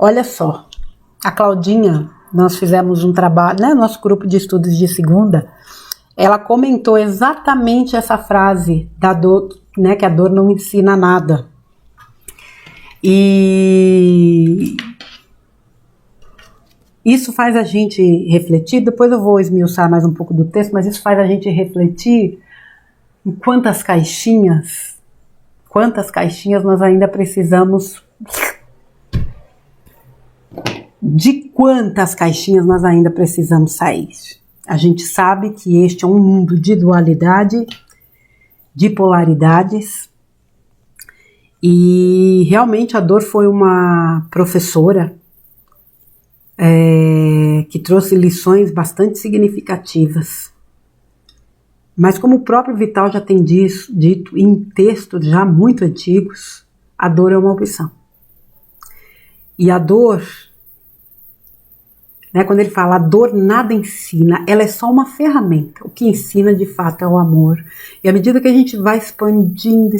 Olha só, a Claudinha, nós fizemos um trabalho, né, nosso grupo de estudos de segunda, ela comentou exatamente essa frase da dor, né, que a dor não ensina nada. E isso faz a gente refletir, depois eu vou esmiuçar mais um pouco do texto, mas isso faz a gente refletir em quantas caixinhas nós ainda precisamos, de quantas caixinhas nós ainda precisamos sair. A gente sabe que este é um mundo de dualidade, de polaridades, e realmente a dor foi uma professora que trouxe lições bastante significativas. Mas como o próprio Vital já tem dito em textos já muito antigos, a dor é uma opção. E a dor, né, quando ele fala a dor nada ensina, ela é só uma ferramenta. O que ensina de fato é o amor. E à medida que a gente vai expandindo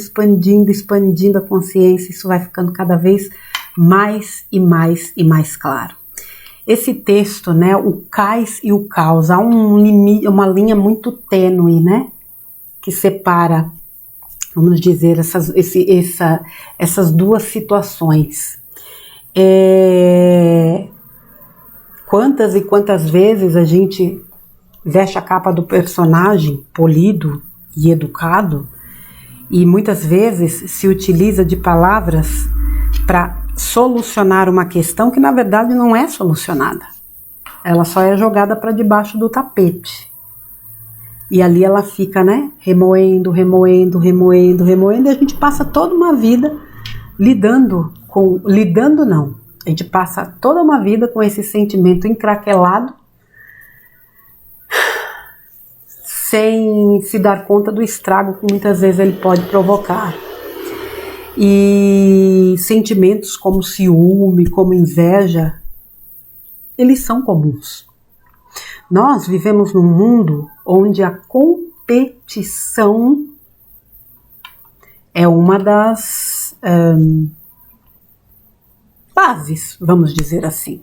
a consciência, isso vai ficando cada vez mais e mais claro. Esse texto, né, o cais e o caos, há uma linha muito tênue, né, que separa, vamos dizer, essas duas situações. Quantas e quantas vezes a gente veste a capa do personagem polido e educado e muitas vezes se utiliza de palavras para solucionar uma questão que na verdade não é solucionada. Ela só é jogada para debaixo do tapete. E ali ela fica, né, remoendo, e a gente passa toda uma vida a gente passa toda uma vida com esse sentimento encraquelado, sem se dar conta do estrago que muitas vezes ele pode provocar. E sentimentos como ciúme, como inveja, eles são comuns. Nós vivemos num mundo onde a competição é uma das bases, vamos dizer assim.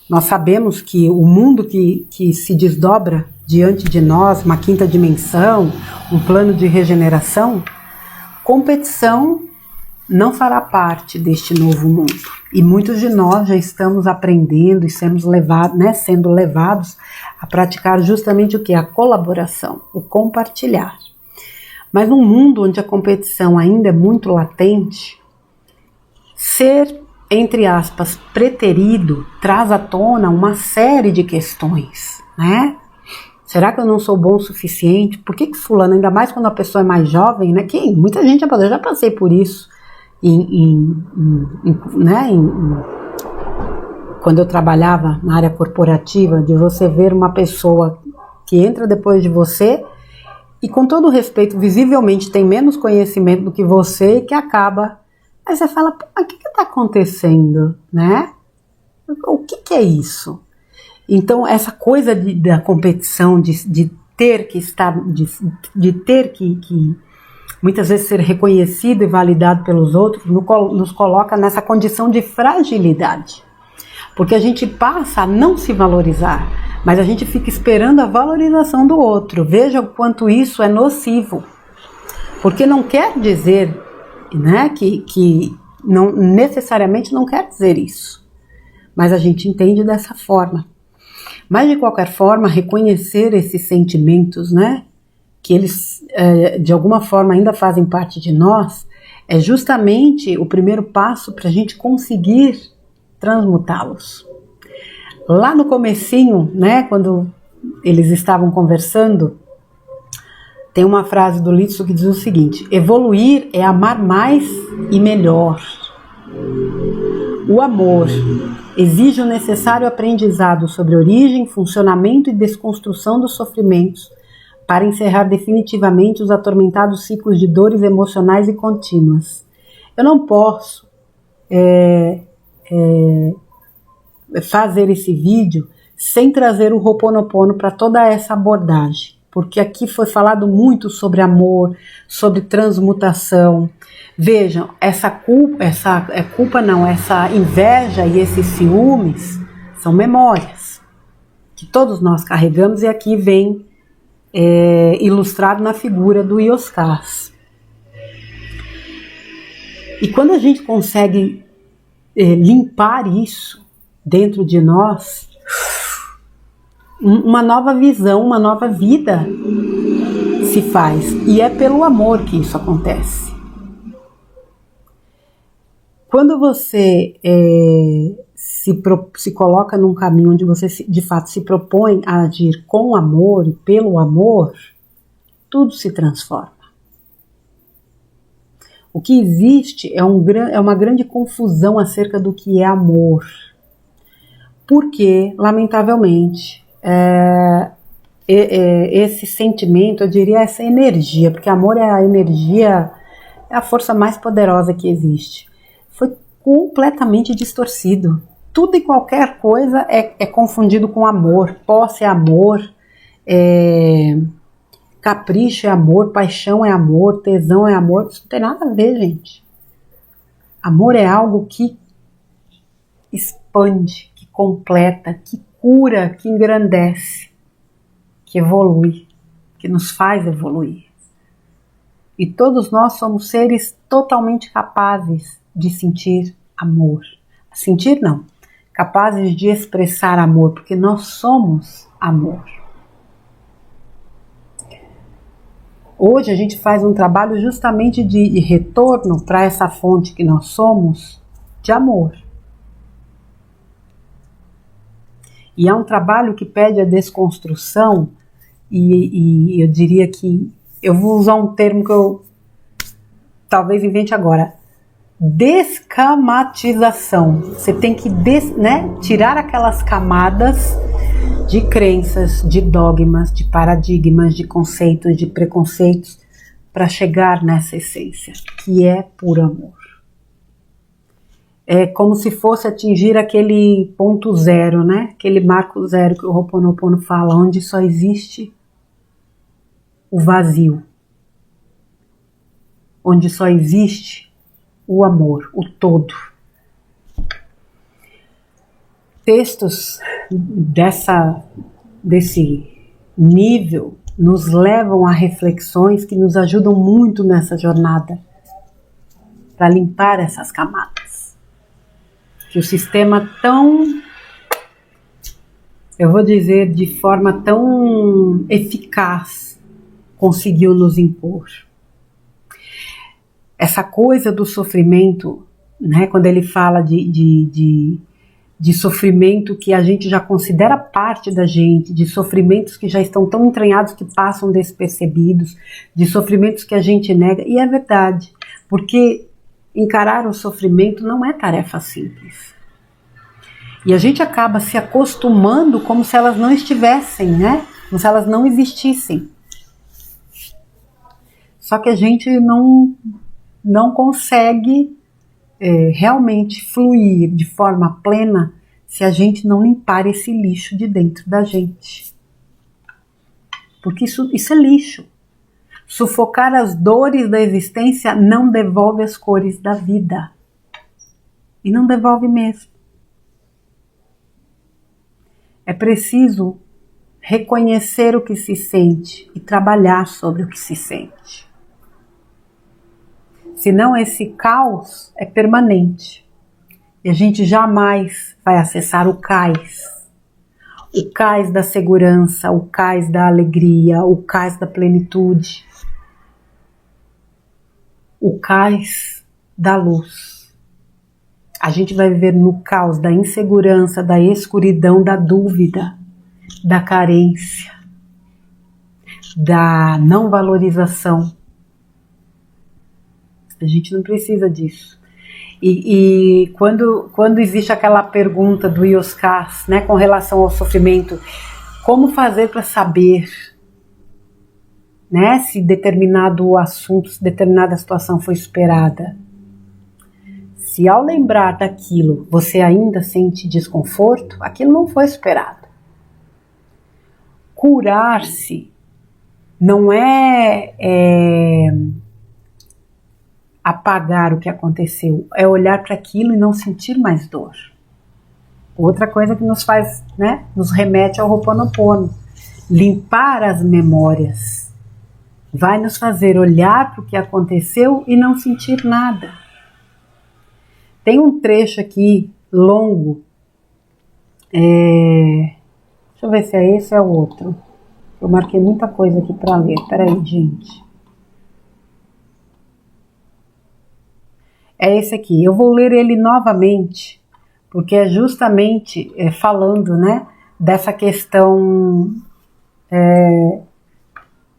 Nós sabemos que o mundo que se desdobra diante de nós, uma quinta dimensão, um plano de regeneração, competição não fará parte deste novo mundo. E muitos de nós já estamos aprendendo e sendo levados a praticar justamente o que? A colaboração, o compartilhar. Mas num mundo onde a competição ainda é muito latente, ser, entre aspas, preterido traz à tona uma série de questões, né? Será que eu não sou bom o suficiente? Por que fulano, ainda mais quando a pessoa é mais jovem, né? Que muita gente eu já passei por isso. Quando eu trabalhava na área corporativa, de você ver uma pessoa que entra depois de você e, com todo respeito, visivelmente tem menos conhecimento do que você e que acaba. Aí você fala, mas o que está acontecendo, né? O que é isso? Então, essa coisa da competição, de ter que estar, de ter que muitas vezes ser reconhecido e validado pelos outros, nos coloca nessa condição de fragilidade. Porque a gente passa a não se valorizar, mas a gente fica esperando a valorização do outro. Veja o quanto isso é nocivo. Porque não quer dizer, né, que não, necessariamente não quer dizer isso. Mas a gente entende dessa forma. Mas de qualquer forma, reconhecer esses sentimentos, né, que eles de alguma forma ainda fazem parte de nós, é justamente o primeiro passo para a gente conseguir transmutá-los. Lá no comecinho, né, quando eles estavam conversando, tem uma frase do Litsu que diz o seguinte: evoluir é amar mais e melhor. O amor exige o necessário aprendizado sobre origem, funcionamento e desconstrução dos sofrimentos para encerrar definitivamente os atormentados ciclos de dores emocionais e contínuas. Eu não posso fazer esse vídeo sem trazer o Ho'oponopono para toda essa abordagem. porque aqui foi falado muito sobre amor, sobre transmutação. Vejam, essa inveja e esses ciúmes são memórias que todos nós carregamos, e aqui vem ilustrado na figura do Ioscas. E quando a gente consegue limpar isso dentro de nós, uma nova visão, uma nova vida se faz, e é pelo amor que isso acontece. Quando você se coloca num caminho onde você de fato se propõe a agir com amor e pelo amor, tudo se transforma. O que existe é uma grande confusão acerca do que é amor, porque, lamentavelmente, esse sentimento, eu diria essa energia, porque amor é a energia, é a força mais poderosa que existe, foi completamente distorcido. Tudo e qualquer coisa é confundido com amor. Posse é amor, capricho é amor, paixão é amor, tesão é amor. Isso não tem nada a ver, gente. Amor é algo que expande, que completa, que cura, que engrandece, que evolui, que nos faz evoluir. E todos nós somos seres totalmente capazes de sentir amor. Sentir não, capazes de expressar amor, porque nós somos amor. Hoje a gente faz um trabalho justamente de retorno para essa fonte que nós somos, de amor. E é um trabalho que pede a desconstrução, e eu diria que, eu vou usar um termo que eu talvez invente agora, descamatização. Você tem que tirar aquelas camadas de crenças, de dogmas, de paradigmas, de conceitos, de preconceitos, para chegar nessa essência, que é puro amor. É como se fosse atingir aquele ponto zero, né? Aquele marco zero que o Ho'oponopono fala, onde só existe o vazio, onde só existe o amor, o todo. Textos desse nível nos levam a reflexões que nos ajudam muito nessa jornada para limpar essas camadas que o sistema eu vou dizer de forma tão eficaz conseguiu nos impor. Essa coisa do sofrimento, né, quando ele fala de sofrimento que a gente já considera parte da gente, de sofrimentos que já estão tão entranhados que passam despercebidos, de sofrimentos que a gente nega, e é verdade, porque encarar o sofrimento não é tarefa simples. E a gente acaba se acostumando como se elas não estivessem, né? Como se elas não existissem. Só que a gente não consegue realmente fluir de forma plena se a gente não limpar esse lixo de dentro da gente. Porque isso é lixo. Sufocar as dores da existência não devolve as cores da vida. E não devolve mesmo. É preciso reconhecer o que se sente e trabalhar sobre o que se sente. Senão esse caos é permanente. E a gente jamais vai acessar o cais. O cais da segurança, o cais da alegria, o cais da plenitude. O cais da luz. A gente vai viver no caos da insegurança, da escuridão, da dúvida, da carência, da não valorização. A gente não precisa disso. E quando existe aquela pergunta do Ioscas, né, com relação ao sofrimento, como fazer para saber, né, se determinado assunto, se determinada situação foi superada? Se ao lembrar daquilo você ainda sente desconforto, aquilo não foi superado. Curar-se não é apagar o que aconteceu, é olhar para aquilo e não sentir mais dor. Outra coisa que nos faz, né, nos remete ao Ho'oponopono. Limpar as memórias vai nos fazer olhar para o que aconteceu e não sentir nada. Tem um trecho aqui longo, deixa eu ver se é esse ou é o outro. Eu marquei muita coisa aqui para ler, peraí, gente. É esse aqui, eu vou ler ele novamente, porque é justamente falando, né, dessa questão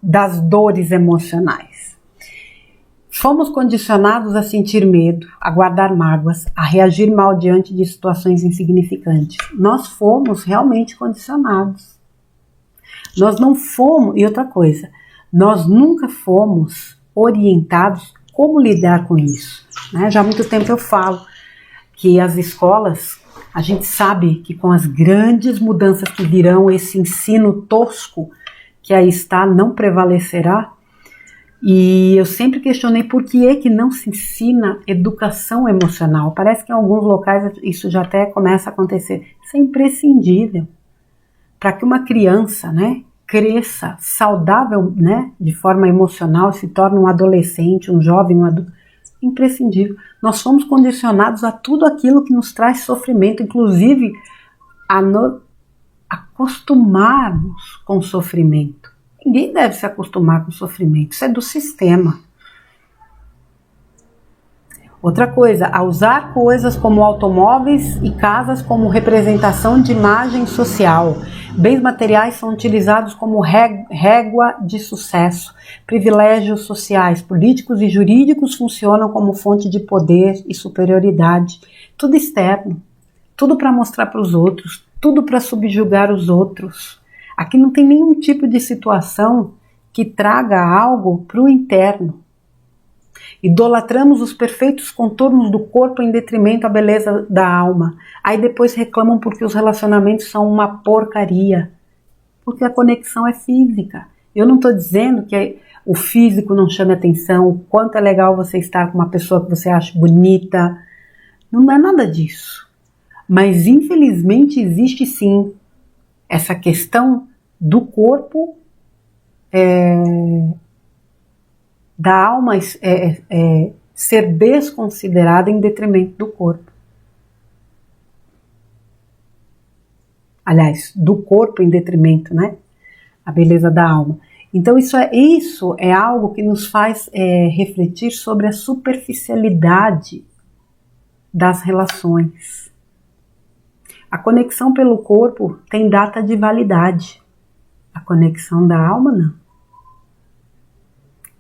das dores emocionais. Fomos condicionados a sentir medo, a guardar mágoas, a reagir mal diante de situações insignificantes. Nós fomos realmente condicionados. Nós não fomos, e outra coisa, nós nunca fomos orientados como lidar com isso, né? Já há muito tempo eu falo que as escolas, a gente sabe que com as grandes mudanças que virão, esse ensino tosco que aí está não prevalecerá. E eu sempre questionei por que é que não se ensina educação emocional. Parece que em alguns locais isso já até começa a acontecer. Isso é imprescindível para que uma criança, né, cresça saudável, né, de forma emocional, se torne um adolescente, um jovem, um adulto. Imprescindível. Nós somos condicionados a tudo aquilo que nos traz sofrimento, inclusive a acostumarmos com o sofrimento. Ninguém deve se acostumar com o sofrimento, isso é do sistema. Outra coisa, a usar coisas como automóveis e casas como representação de imagem social. Bens materiais são utilizados como régua de sucesso. Privilégios sociais, políticos e jurídicos funcionam como fonte de poder e superioridade. Tudo externo, tudo para mostrar para os outros, tudo para subjugar os outros. Aqui não tem nenhum tipo de situação que traga algo para o interno. Idolatramos os perfeitos contornos do corpo em detrimento da beleza da alma. Aí depois reclamam porque os relacionamentos são uma porcaria. Porque a conexão é física. Eu não estou dizendo que o físico não chame atenção, o quanto é legal você estar com uma pessoa que você acha bonita. Não é nada disso. Mas infelizmente existe sim essa questão do corpo, da alma ser desconsiderada em detrimento do corpo. Aliás, do corpo em detrimento, né? A beleza da alma. Então isso é algo que nos faz refletir sobre a superficialidade das relações. A conexão pelo corpo tem data de validade. A conexão da alma não.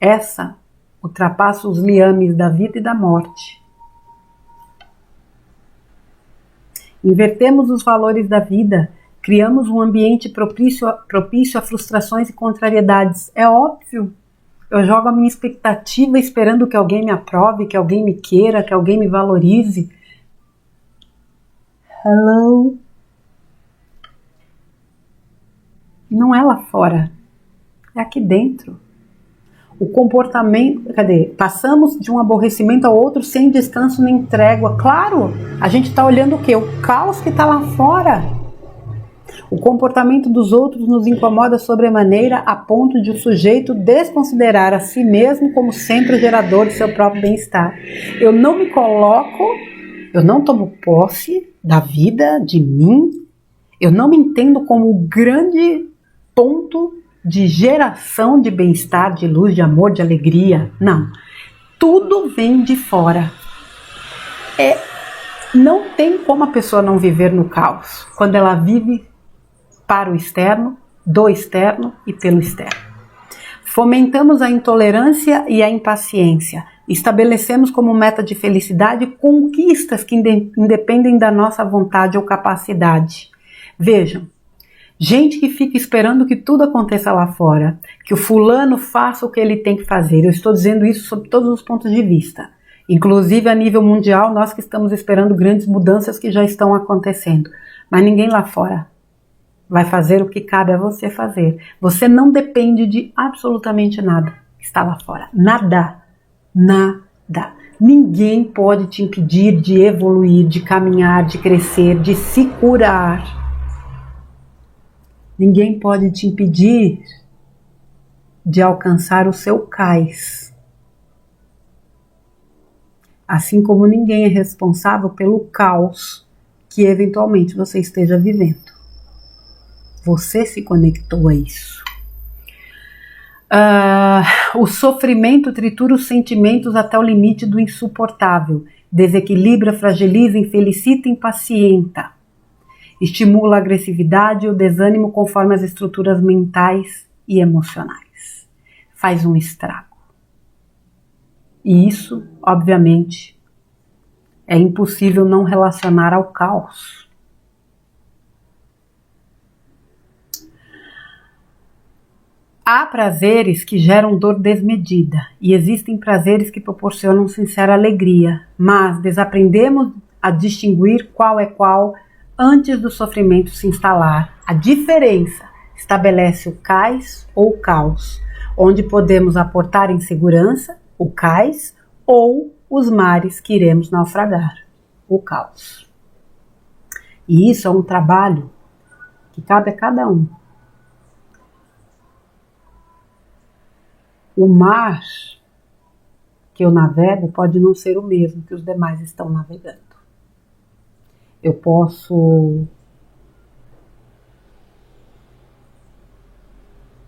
Essa ultrapassa os liames da vida e da morte. Invertemos os valores da vida, criamos um ambiente propício a frustrações e contrariedades. É óbvio. Eu jogo a minha expectativa esperando que alguém me aprove, que alguém me queira, que alguém me valorize. Hello? Não é lá fora, é aqui dentro. O comportamento, passamos de um aborrecimento ao outro sem descanso nem trégua. Claro, a gente está olhando o quê? O caos que está lá fora. O comportamento dos outros nos incomoda sobremaneira a ponto de o sujeito desconsiderar a si mesmo como centro gerador de seu próprio bem-estar. Eu não me coloco, eu não tomo posse da vida, de mim, eu não me entendo como o grande ponto de geração de bem-estar, de luz, de amor, de alegria. Não. Tudo vem de fora. Não tem como a pessoa não viver no caos, quando ela vive para o externo, do externo e pelo externo. Fomentamos a intolerância e a impaciência. Estabelecemos como meta de felicidade conquistas que independem da nossa vontade ou capacidade. Vejam, gente que fica esperando que tudo aconteça lá fora, que o fulano faça o que ele tem que fazer. Eu estou dizendo isso sob todos os pontos de vista. Inclusive a nível mundial, nós que estamos esperando grandes mudanças que já estão acontecendo. Mas ninguém lá fora vai fazer o que cabe a você fazer. Você não depende de absolutamente nada que está lá fora. Nada. Nada. Ninguém pode te impedir de evoluir, de caminhar, de crescer, de se curar. Ninguém pode te impedir de alcançar o seu cais. Assim como ninguém é responsável pelo caos que eventualmente você esteja vivendo. Você se conectou a isso. O sofrimento tritura os sentimentos até o limite do insuportável. Desequilibra, fragiliza, infelicita, impacienta. Estimula a agressividade e o desânimo conforme as estruturas mentais e emocionais. Faz um estrago. E isso, obviamente, é impossível não relacionar ao caos. Há prazeres que geram dor desmedida e existem prazeres que proporcionam sincera alegria, mas desaprendemos a distinguir qual é qual antes do sofrimento se instalar. A diferença estabelece o cais ou o caos, onde podemos aportar em segurança, o cais, ou os mares que iremos naufragar, o caos. E isso é um trabalho que cabe a cada um. O mar que eu navego pode não ser o mesmo que os demais estão navegando. Eu posso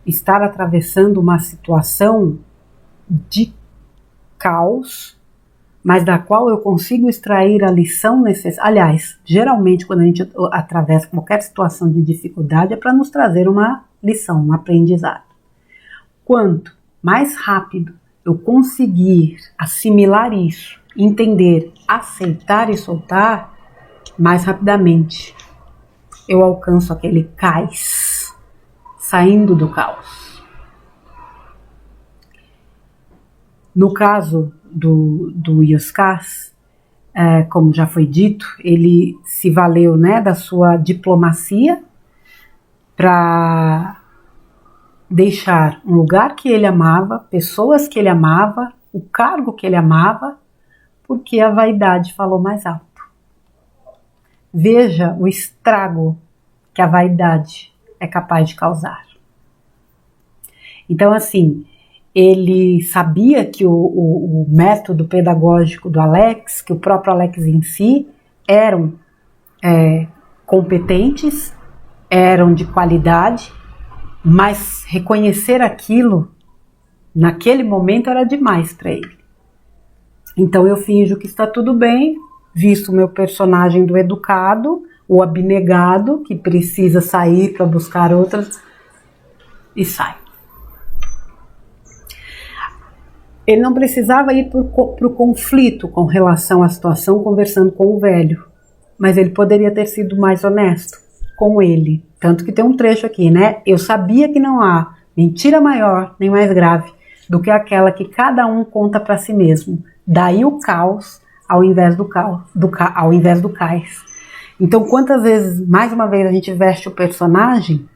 estar atravessando uma situação de caos, mas da qual eu consigo extrair a lição necessária. Aliás, geralmente quando a gente atravessa qualquer situação de dificuldade é para nos trazer uma lição, um aprendizado. Quanto mais rápido eu conseguir assimilar isso, entender, aceitar e soltar, mais rapidamente eu alcanço aquele cais, saindo do caos. No caso do Yuscas, como já foi dito, ele se valeu, né, da sua diplomacia para deixar um lugar que ele amava, pessoas que ele amava, o cargo que ele amava, porque a vaidade falou mais alto. Veja o estrago que a vaidade é capaz de causar. Então, assim, ele sabia que o método pedagógico do Alex, que o próprio Alex em si, eram competentes, eram de qualidade, mas reconhecer aquilo naquele momento era demais para ele. Então eu finjo que está tudo bem, visto o meu personagem do educado, o abnegado, que precisa sair para buscar outras, e sai. Ele não precisava ir para o conflito com relação à situação conversando com o velho, mas ele poderia ter sido mais honesto com ele. Tanto que tem um trecho aqui, né? Eu sabia que não há mentira maior nem mais grave do que aquela que cada um conta para si mesmo. Daí o caos ao invés do cais. Então, quantas vezes, mais uma vez, a gente veste o personagem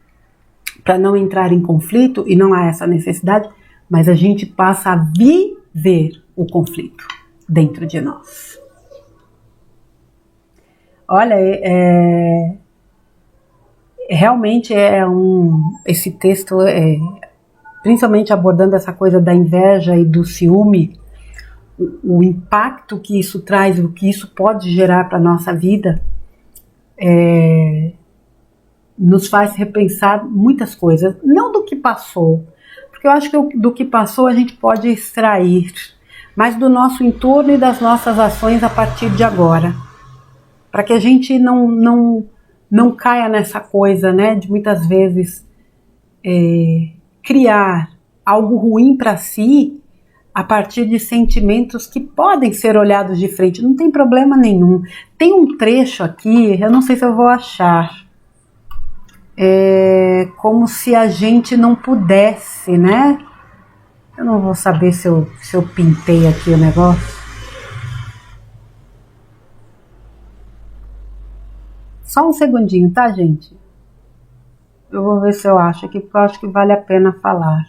para não entrar em conflito, e não há essa necessidade, mas a gente passa a viver o conflito dentro de nós. Olha, realmente esse texto, principalmente abordando essa coisa da inveja e do ciúme, o impacto que isso traz, o que isso pode gerar para a nossa vida, nos faz repensar muitas coisas, não do que passou, porque eu acho que do que passou a gente pode extrair, mas do nosso entorno e das nossas ações a partir de agora, para que a gente não caia nessa coisa, né, de muitas vezes criar algo ruim para si a partir de sentimentos que podem ser olhados de frente, não tem problema nenhum. Tem um trecho aqui, eu não sei se eu vou achar, como se a gente não pudesse, né? Eu não vou saber se eu pintei aqui o negócio. Só um segundinho, tá, gente? Eu vou ver se eu acho aqui, porque eu acho que vale a pena falar.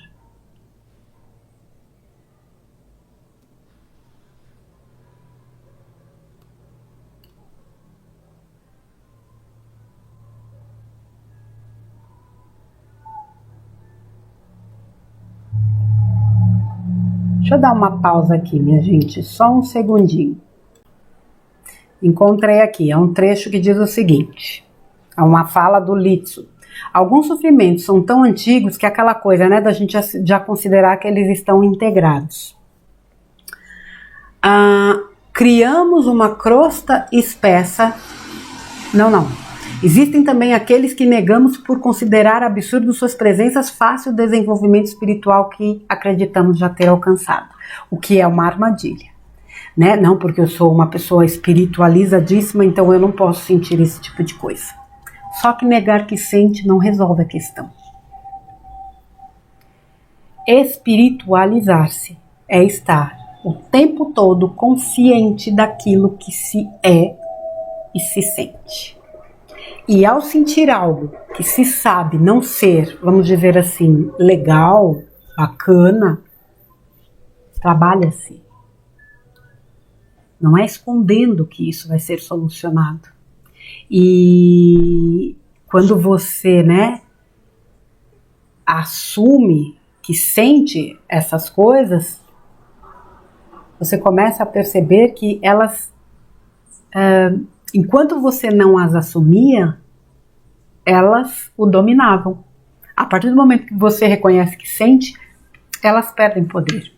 Deixa eu dar uma pausa aqui, minha gente, só um segundinho. Encontrei aqui, é um trecho que diz o seguinte, é uma fala do Litsu. Alguns sofrimentos são tão antigos que é aquela coisa, né, da gente já considerar que eles estão integrados. Criamos uma crosta espessa. Não. Existem também aqueles que negamos por considerar absurdo suas presenças face ao desenvolvimento espiritual que acreditamos já ter alcançado, o que é uma armadilha. Né? Não porque eu sou uma pessoa espiritualizadíssima, então eu não posso sentir esse tipo de coisa. Só que negar que sente não resolve a questão. Espiritualizar-se é estar o tempo todo consciente daquilo que se é e se sente. E ao sentir algo que se sabe não ser, vamos dizer assim, legal, bacana, trabalha-se. Não é escondendo que isso vai ser solucionado. E quando você, né, assume que sente essas coisas, você começa a perceber que elas, enquanto você não as assumia, elas o dominavam. A partir do momento que você reconhece que sente, elas perdem poder.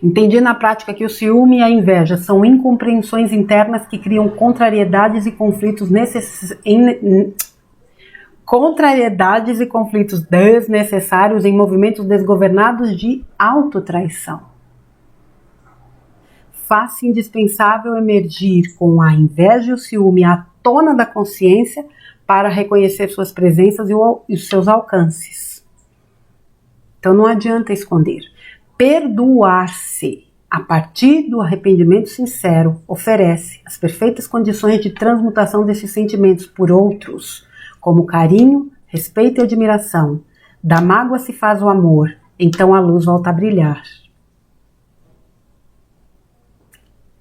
Entendi na prática que o ciúme e a inveja são incompreensões internas que criam contrariedades e conflitos desnecessários em movimentos desgovernados de autotraição. Faz-se indispensável emergir com a inveja e o ciúme à tona da consciência para reconhecer suas presenças e os seus alcances. Então não adianta esconder. Perdoar-se a partir do arrependimento sincero oferece as perfeitas condições de transmutação desses sentimentos por outros, como carinho, respeito e admiração. Da mágoa se faz o amor, então a luz volta a brilhar.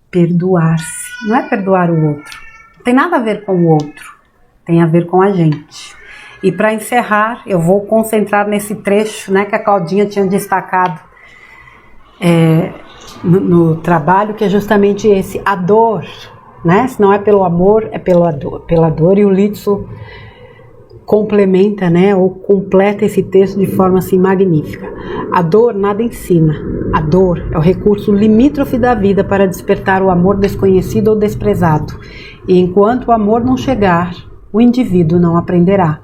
Perdoar-se, não é perdoar o outro, não tem nada a ver com o outro, tem a ver com a gente. E para encerrar, eu vou concentrar nesse trecho, né, que a Claudinha tinha destacado no trabalho, que é justamente esse, a dor, né? Se não é pelo amor, é pela dor, e o Litsu complementa, né, ou completa esse texto de forma assim magnífica. A dor nada ensina, a dor é o recurso limítrofe da vida para despertar o amor desconhecido ou desprezado, e enquanto o amor não chegar, o indivíduo não aprenderá.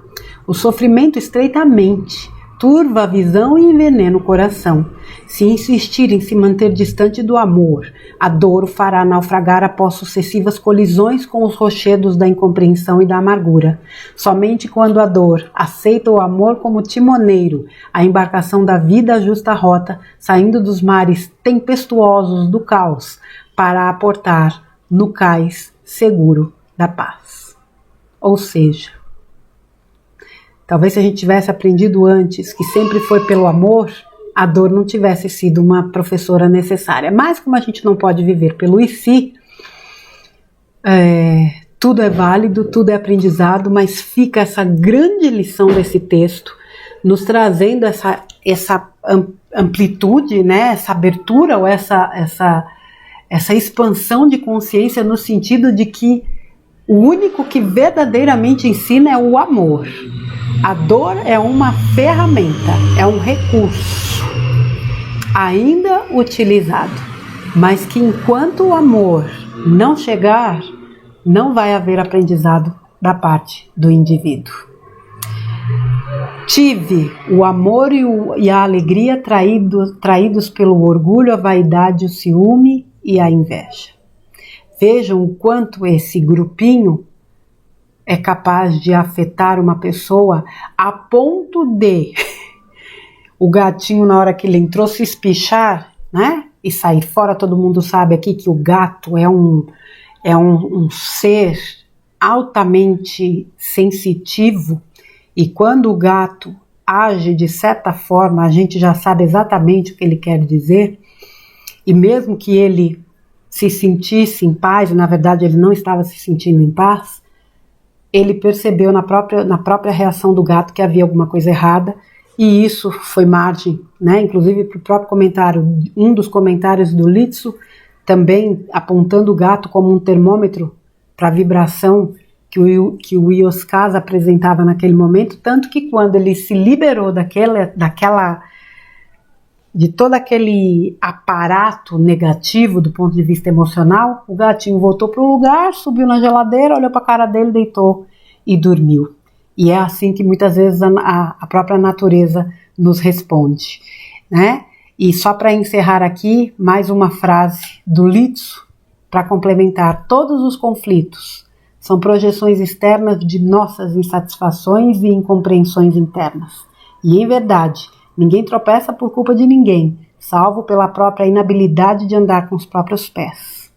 O sofrimento estreita a mente, turva a visão e envenena o coração. Se insistir em se manter distante do amor, a dor o fará naufragar após sucessivas colisões com os rochedos da incompreensão e da amargura. Somente quando a dor aceita o amor como timoneiro, a embarcação da vida ajusta a rota, saindo dos mares tempestuosos do caos, para aportar no cais seguro da paz. Ou seja, talvez se a gente tivesse aprendido antes que sempre foi pelo amor, a dor não tivesse sido uma professora necessária. Mas como a gente não pode viver pelo e se, tudo é válido, tudo é aprendizado, mas fica essa grande lição desse texto, nos trazendo essa amplitude, né, essa abertura ou essa expansão de consciência, no sentido de que o único que verdadeiramente ensina é o amor. A dor é uma ferramenta, é um recurso ainda utilizado, mas que enquanto o amor não chegar, não vai haver aprendizado da parte do indivíduo. Tive o amor e a alegria traídos pelo orgulho, a vaidade, o ciúme e a inveja. Vejam o quanto esse grupinho é capaz de afetar uma pessoa a ponto de o gatinho, na hora que ele entrou, se espichar, né, e sair fora. Todo mundo sabe aqui que o gato é um ser altamente sensitivo E quando o gato age de certa forma, a gente já sabe exatamente o que ele quer dizer, e mesmo que ele se sentisse em paz, e na verdade ele não estava se sentindo em paz, ele percebeu na própria reação do gato que havia alguma coisa errada, e isso foi margem, né, inclusive para o próprio comentário, um dos comentários do Litsu, também apontando o gato como um termômetro para a vibração que o Ioscas apresentava naquele momento, tanto que quando ele se liberou de todo aquele aparato negativo do ponto de vista emocional, o gatinho voltou para o lugar, subiu na geladeira, olhou para a cara dele, deitou e dormiu. E é assim que muitas vezes a própria natureza nos responde, né? E só para encerrar aqui, mais uma frase do Litsu para complementar: todos os conflitos são projeções externas de nossas insatisfações e incompreensões internas. E em verdade, ninguém tropeça por culpa de ninguém, salvo pela própria inabilidade de andar com os próprios pés.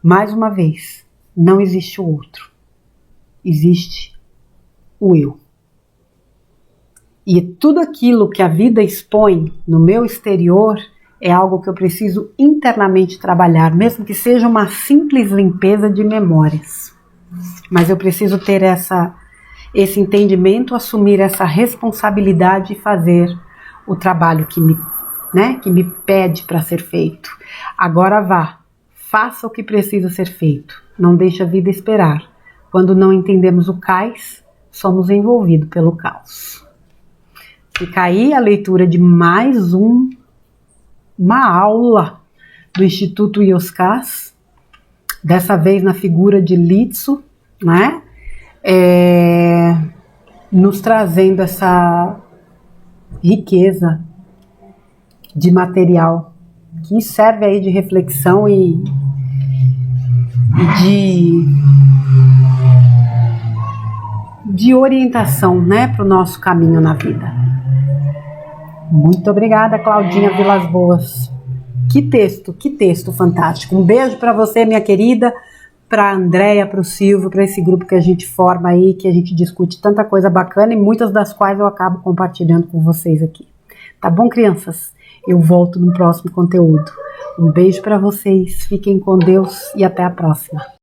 Mais uma vez, não existe o outro. Existe o eu. E tudo aquilo que a vida expõe no meu exterior é algo que eu preciso internamente trabalhar, mesmo que seja uma simples limpeza de memórias. Mas eu preciso ter esse entendimento, assumir essa responsabilidade e fazer o trabalho que me pede para ser feito. Agora vá, faça o que precisa ser feito. Não deixe a vida esperar. Quando não entendemos o cais, somos envolvidos pelo caos. Fica aí a leitura de mais uma aula do Instituto Ioscas, dessa vez na figura de Litsu, né? Nos trazendo essa riqueza de material que serve aí de reflexão e de orientação, né, para o nosso caminho na vida. Muito obrigada, Claudinha Vilas Boas. Que texto fantástico. Um beijo para você, minha querida, para a Andréia, para o Silvio, para esse grupo que a gente forma aí, que a gente discute tanta coisa bacana e muitas das quais eu acabo compartilhando com vocês aqui. Tá bom, crianças? Eu volto no próximo conteúdo. Um beijo para vocês, fiquem com Deus e até a próxima.